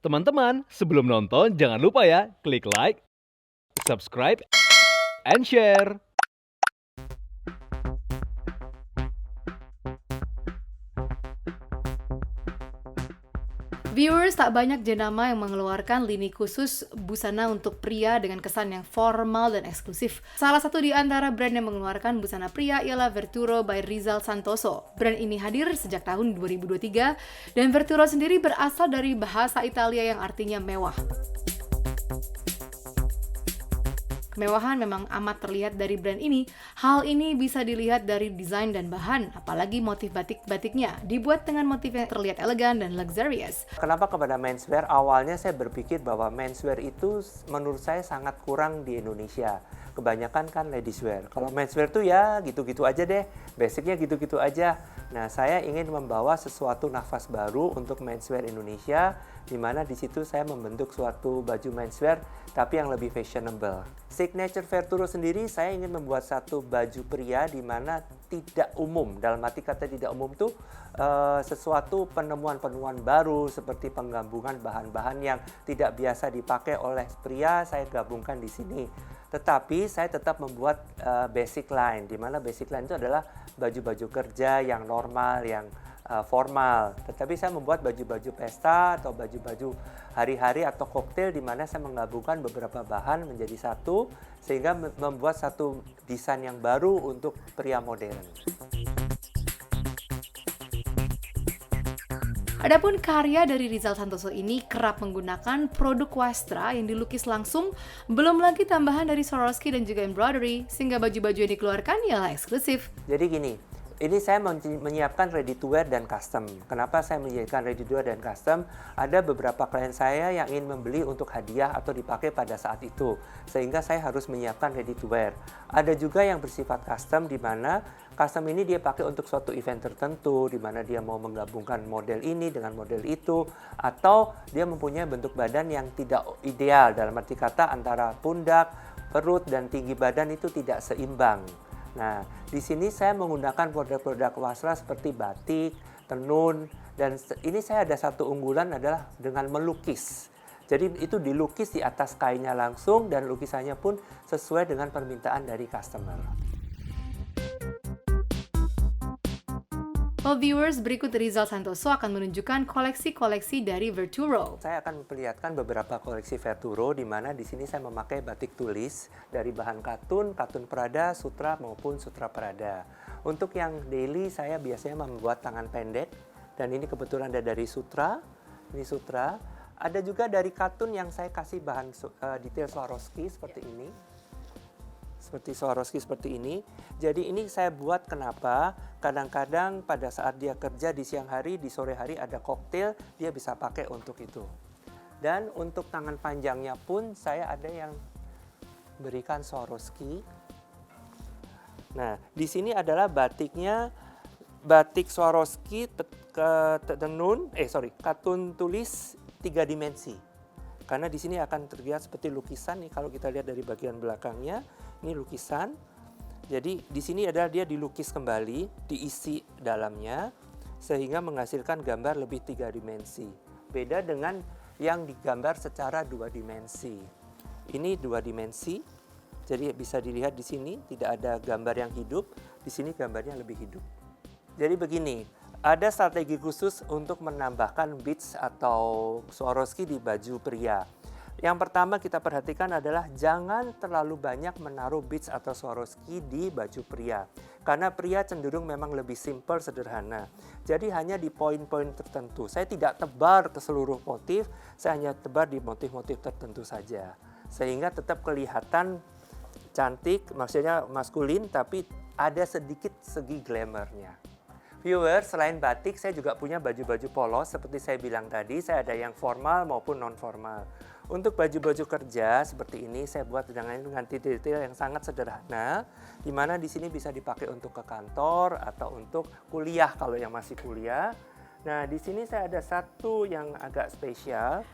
Teman-teman, sebelum nonton jangan lupa ya, klik like, subscribe, and share. Viewers, tak banyak jenama yang mengeluarkan lini khusus busana untuk pria dengan kesan yang formal dan eksklusif. Salah satu di antara brand yang mengeluarkan busana pria ialah Verturo by Rizal Santoso. Brand ini hadir sejak tahun 2023 dan Verturo sendiri berasal dari bahasa Italia yang artinya mewah. Kemewahan memang amat terlihat dari brand ini. Hal ini bisa dilihat dari desain dan bahan, apalagi motif batik-batiknya dibuat dengan motif yang terlihat elegan dan luxurious. Kenapa kepada menswear? Awalnya saya berpikir bahwa menswear itu menurut saya sangat kurang di Indonesia. Kebanyakan kan ladies wear. Kalau menswear tuh ya gitu-gitu aja deh, basicnya gitu-gitu aja. Nah, saya ingin membawa sesuatu nafas baru untuk menswear Indonesia, di mana di situ saya membentuk suatu baju menswear tapi yang lebih fashionable. Signature Verturo sendiri, saya ingin membuat satu baju pria di mana tidak umum. Dalam arti kata tidak umum tuh sesuatu penemuan-penemuan baru seperti penggabungan bahan-bahan yang tidak biasa dipakai oleh pria, saya gabungkan di sini. Tetapi saya tetap membuat basic line, di mana basic line itu adalah baju-baju kerja yang normal, yang formal. Tetapi saya membuat baju-baju pesta atau baju-baju hari-hari atau koktail di mana saya menggabungkan beberapa bahan menjadi satu sehingga membuat satu desain yang baru untuk pria modern. Adapun karya dari Rizal Santoso ini kerap menggunakan produk wastra yang dilukis langsung, belum lagi tambahan dari Swarovski dan juga embroidery, sehingga baju-baju yang dikeluarkan ialah eksklusif. Jadi gini, ini saya menyiapkan ready to wear dan custom. Kenapa saya menyiapkan ready to wear dan custom? Ada beberapa klien saya yang ingin membeli untuk hadiah atau dipakai pada saat itu. Sehingga saya harus menyiapkan ready to wear. Ada juga yang bersifat custom di mana custom ini dia pakai untuk suatu event tertentu, di mana dia mau menggabungkan model ini dengan model itu, atau dia mempunyai bentuk badan yang tidak ideal, dalam arti kata antara pundak, perut, dan tinggi badan itu tidak seimbang. Nah, di sini saya menggunakan produk-produk wasra seperti batik, tenun, dan ini saya ada satu unggulan adalah dengan melukis. Jadi itu dilukis di atas kainnya langsung dan lukisannya pun sesuai dengan permintaan dari customer. Well viewers, berikut Rizal Santoso akan menunjukkan koleksi-koleksi dari Verturo. Saya akan memperlihatkan beberapa koleksi Verturo di mana di sini saya memakai batik tulis dari bahan katun, katun Prada, sutra maupun sutra Prada. Untuk yang daily saya biasanya membuat tangan pendek dan ini kebetulan ada dari sutra. Ini sutra. Ada juga dari katun yang saya kasih bahan detail Swarovski seperti ini. Seperti Swarovski seperti ini. Jadi ini saya buat kenapa? Kadang-kadang pada saat dia kerja di siang hari, di sore hari ada koktail, dia bisa pakai untuk itu. Dan untuk tangan panjangnya pun saya ada yang berikan Swarovski. Nah, di sini adalah batiknya, batik Swarovski katun tulis 3 dimensi. Karena di sini akan terlihat seperti lukisan nih kalau kita lihat dari bagian belakangnya, ini lukisan. Jadi di sini adalah dia dilukis kembali, diisi dalamnya sehingga menghasilkan gambar lebih 3 dimensi. Beda dengan yang digambar secara 2 dimensi. Ini 2 dimensi. Jadi bisa dilihat di sini tidak ada gambar yang hidup, di sini gambarnya lebih hidup. Jadi begini, ada strategi khusus untuk menambahkan beads atau Swarovski di baju pria. Yang pertama kita perhatikan adalah jangan terlalu banyak menaruh beads atau Swarovski di baju pria. Karena pria cenderung memang lebih simple, sederhana. Jadi hanya di poin-poin tertentu. Saya tidak tebar ke seluruh motif, saya hanya tebar di motif-motif tertentu saja. Sehingga tetap kelihatan cantik, maksudnya maskulin, tapi ada sedikit segi glamournya. Viewers, selain batik, saya juga punya baju-baju polos. Seperti saya bilang tadi, saya ada yang formal maupun non-formal. Untuk baju-baju kerja seperti ini, saya buat dengan detail yang sangat sederhana, di mana di sini bisa dipakai untuk ke kantor atau untuk kuliah kalau yang masih kuliah. Nah, di sini saya ada satu yang agak spesial.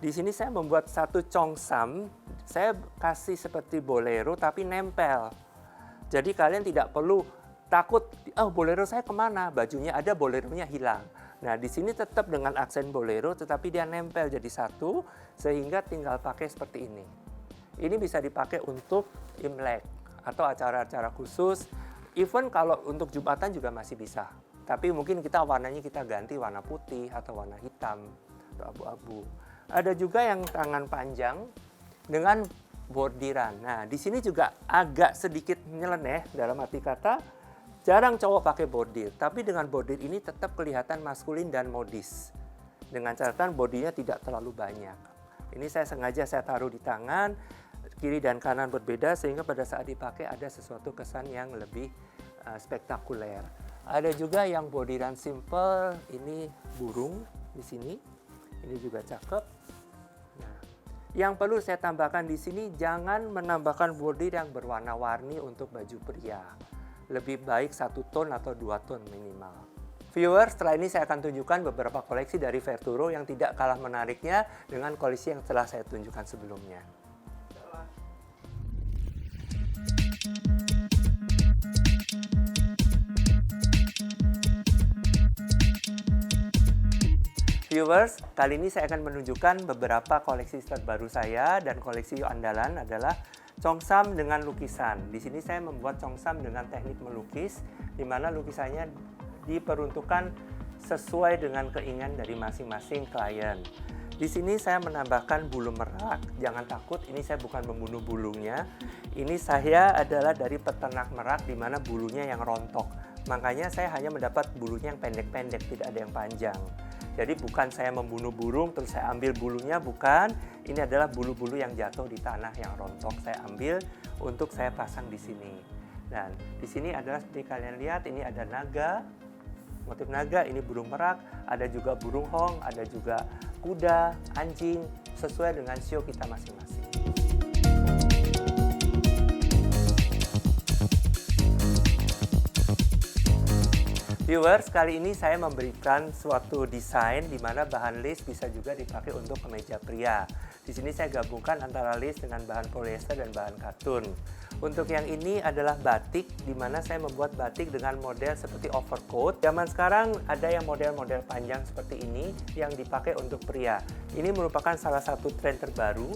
Di sini saya membuat satu congsam. Saya kasih seperti bolero tapi nempel. Jadi kalian tidak perlu takut, oh bolero saya kemana? Bajunya ada, boleronya hilang. Nah, di sini tetap dengan aksen bolero, tetapi dia nempel jadi satu, sehingga tinggal pakai seperti ini. Ini bisa dipakai untuk Imlek atau acara-acara khusus. Even kalau untuk Jumatan juga masih bisa. Tapi mungkin warnanya kita ganti warna putih atau warna hitam atau abu-abu. Ada juga yang tangan panjang dengan bordiran. Nah, di sini juga agak sedikit nyeleneh dalam arti kata jarang cowok pakai bordir, tapi dengan bordir ini tetap kelihatan maskulin dan modis. Dengan catatan bodinya tidak terlalu banyak. Ini saya sengaja taruh di tangan, kiri dan kanan berbeda sehingga pada saat dipakai ada sesuatu kesan yang lebih spektakuler. Ada juga yang bordiran simple, ini burung di sini. Ini juga cakep. Nah, yang perlu saya tambahkan di sini, jangan menambahkan bordir yang berwarna-warni untuk baju pria. Lebih baik 1 ton atau 2 ton minimal. Viewers, setelah ini saya akan tunjukkan beberapa koleksi dari Verturo yang tidak kalah menariknya dengan koleksi yang telah saya tunjukkan sebelumnya. Viewers, kali ini saya akan menunjukkan beberapa koleksi terbaru saya dan koleksi andalan adalah Cheongsam dengan lukisan. Di sini saya membuat Cheongsam dengan teknik melukis, di mana lukisannya diperuntukkan sesuai dengan keinginan dari masing-masing klien. Di sini saya menambahkan bulu merak. Jangan takut, ini saya bukan membunuh bulunya. Ini saya adalah dari peternak merak, di mana bulunya yang rontok. Makanya saya hanya mendapat bulunya yang pendek-pendek, tidak ada yang panjang. Jadi bukan saya membunuh burung terus saya ambil bulunya, bukan. Ini adalah bulu-bulu yang jatuh di tanah yang rontok. Saya ambil untuk saya pasang di sini. Dan di sini adalah seperti kalian lihat, ini ada naga, motif naga, ini burung merak, ada juga burung hong, ada juga kuda, anjing, sesuai dengan show kita masing-masing. Viewers, kali ini saya memberikan suatu desain di mana bahan lace bisa juga dipakai untuk kemeja pria. Di sini saya gabungkan antara lace dengan bahan polyester dan bahan katun. Untuk yang ini adalah batik, di mana saya membuat batik dengan model seperti overcoat. Zaman sekarang ada yang model-model panjang seperti ini yang dipakai untuk pria. Ini merupakan salah satu tren terbaru,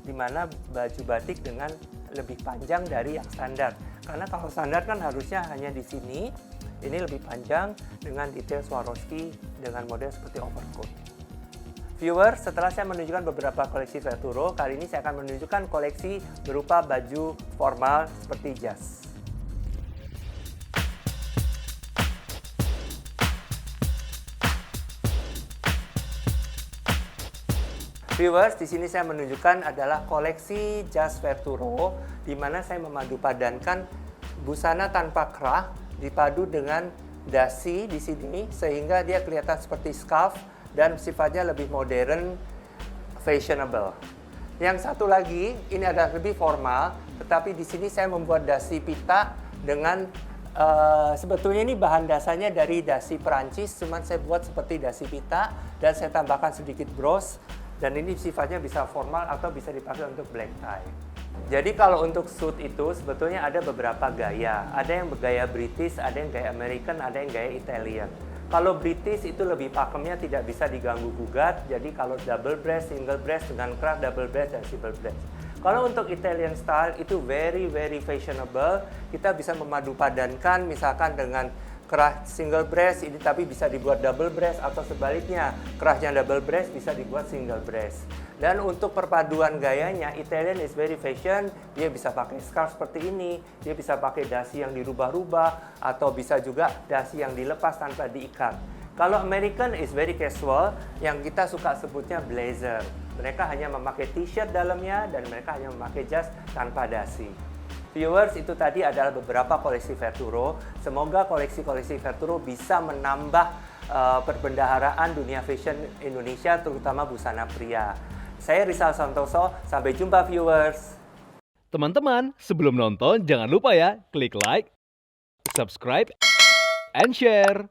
di mana baju batik dengan lebih panjang dari yang standar. Karena kalau standar kan harusnya hanya di sini. Ini lebih panjang dengan detail Swarovski dengan model seperti overcoat. Viewers, setelah saya menunjukkan beberapa koleksi Verturo, kali ini saya akan menunjukkan koleksi berupa baju formal seperti jas. Viewers, di sini saya menunjukkan adalah koleksi jas Verturo, di mana saya memadupadankan busana tanpa kerah dipadu dengan dasi di sini sehingga dia kelihatan seperti scarf dan sifatnya lebih modern, fashionable. Yang satu lagi ini adalah lebih formal, tetapi di sini saya membuat dasi pita dengan sebetulnya ini bahan dasarnya dari dasi Perancis, cuman saya buat seperti dasi pita dan saya tambahkan sedikit bros, dan ini sifatnya bisa formal atau bisa dipakai untuk black tie. Jadi kalau untuk suit itu sebetulnya ada beberapa gaya. Ada yang bergaya British, ada yang gaya American, ada yang gaya Italian. Kalau British itu lebih pakemnya tidak bisa diganggu gugat. Jadi kalau double breast, single breast dengan kerah, double breast dan single breast. Kalau untuk Italian style itu very fashionable. Kita bisa memadupadankan misalkan dengan kerah single breast ini tapi bisa dibuat double breast atau sebaliknya kerahnya double breast bisa dibuat single breast. Dan untuk perpaduan gayanya, Italian is very fashion, dia bisa pakai scarf seperti ini, dia bisa pakai dasi yang dirubah-rubah, atau bisa juga dasi yang dilepas tanpa diikat. Kalau American is very casual, yang kita suka sebutnya blazer. Mereka hanya memakai t-shirt dalamnya, dan mereka hanya memakai jas tanpa dasi. Viewers, itu tadi adalah beberapa koleksi Verturo. Semoga koleksi-koleksi Verturo bisa menambah perbendaharaan dunia fashion Indonesia, terutama busana pria. Saya Rizal Santoso, sampai jumpa viewers. Teman-teman, sebelum nonton jangan lupa ya klik like, subscribe, and share.